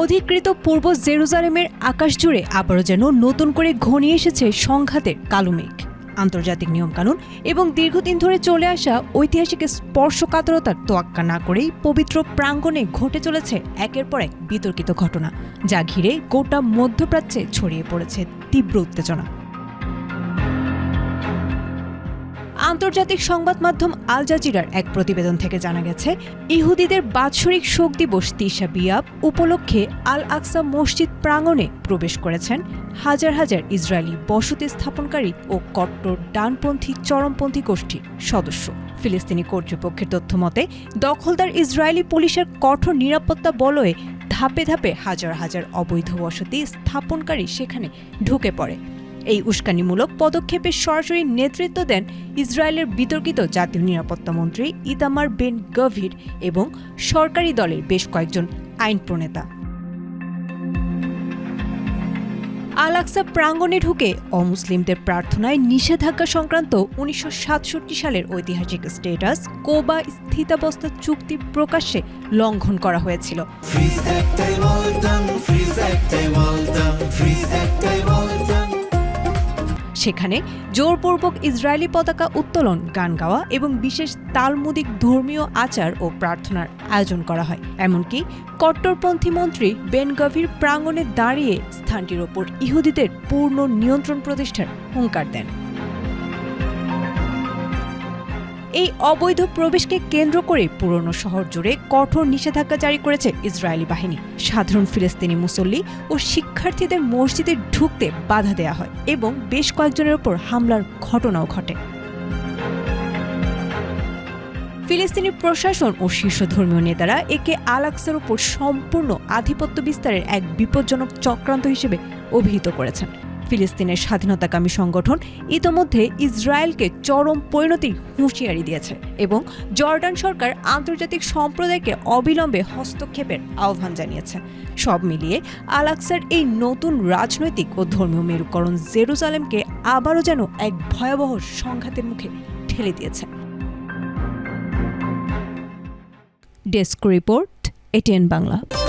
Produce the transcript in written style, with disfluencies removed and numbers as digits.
অধিকৃত পূর্ব জেরুজালেমের আকাশ জুড়ে আবারও যেন নতুন করে ঘনিয়ে এসেছে সংঘাতের কালো মেঘ। আন্তর্জাতিক নিয়মকানুন এবং দীর্ঘদিন ধরে চলে আসা ঐতিহাসিক স্পর্শকাতরতার তোয়াক্কা না করেই পবিত্র প্রাঙ্গণে ঘটে চলেছে একের পর এক বিতর্কিত ঘটনা, যা ঘিরে গোটা মধ্যপ্রাচ্যে ছড়িয়ে পড়েছে তীব্র উত্তেজনা। আন্তর্জাতিক সংবাদ মাধ্যম আল জাজিরার এক প্রতিবেদন থেকে জানা গেছে, ইহুদিদের বাৎসরিক শোক দিবস তিশা বিয়াব উপলক্ষে আল আকসা মসজিদ প্রাঙ্গণে প্রবেশ করেছেন হাজার হাজার ইসরায়েলি বসতি স্থাপনকারী ও কট্টর ডানপন্থী চরমপন্থী গোষ্ঠীর সদস্য। ফিলিস্তিনি কর্তৃপক্ষের তথ্য মতে, দখলদার ইসরায়েলি পুলিশের কঠোর নিরাপত্তা বলয়ে ধাপে ধাপে হাজার হাজার অবৈধ বসতি স্থাপনকারী সেখানে ঢুকে পড়ে। এই উস্কানিমূলক পদক্ষেপের সরাসরি নেতৃত্ব দেন ইসরায়েলের বিতর্কিত জাতীয় নিরাপত্তা মন্ত্রী ইতামার বেন গভির এবং সরকারি দলের বেশ কয়েকজন আইন প্রণেতা। আল আকসা প্রাঙ্গণে ঢুকে অমুসলিমদের প্রার্থনায় নিষেধাজ্ঞা সংক্রান্ত 1967 সালের ঐতিহাসিক স্ট্যাটাস কো বা স্থিতাবস্থা চুক্তি প্রকাশ্যে লঙ্ঘন করা হয়েছিল। সেখানে জোরপূর্বক ইসরায়েলি পতাকা উত্তোলন, গান গাওয়া এবং বিশেষ তালমুদিক ধর্মীয় আচার ও প্রার্থনার আয়োজন করা হয়। এমনকি কট্টরপন্থী মন্ত্রী বেন গভির প্রাঙ্গণে দাঁড়িয়ে স্থানটির ওপর ইহুদিদের পূর্ণ নিয়ন্ত্রণ প্রতিষ্ঠার হুঙ্কার দেন। এই অবৈধ প্রবেশকে কেন্দ্র করে পুরনো শহর জুড়ে কঠোর নিষেধাজ্ঞা জারি করেছে ইসরায়েলি বাহিনী। সাধারণ ফিলিস্তিনি মুসল্লি ও শিক্ষার্থীদের মসজিদে ঢুকতে বাধা দেওয়া হয় এবং বেশ কয়েকজনের ওপর হামলার ঘটনাও ঘটে। ফিলিস্তিনি প্রশাসন ও শীর্ষ ধর্মীয় নেতারা একে আল আকসার উপর সম্পূর্ণ আধিপত্য বিস্তারের এক বিপজ্জনক চক্রান্ত হিসেবে অভিহিত করেছেন। ফিলিস্তিনের স্বাধীনতাকামী সংগঠন ইতোমধ্যে ইসরায়েলকে চরম পরিণতির হুঁশিয়ারি দিয়েছে এবং জর্ডান সরকার আন্তর্জাতিক সম্প্রদায়কে অবিলম্বে হস্তক্ষেপের আহ্বান জানিয়েছে। সব মিলিয়ে আল আকসার এই নতুন রাজনৈতিক ও ধর্মীয় মেরুকরণ জেরুজালেমকে আবারও যেন এক ভয়াবহ সংঘাতের মুখে ঠেলে দিয়েছে। Desk report, ATN Bangla.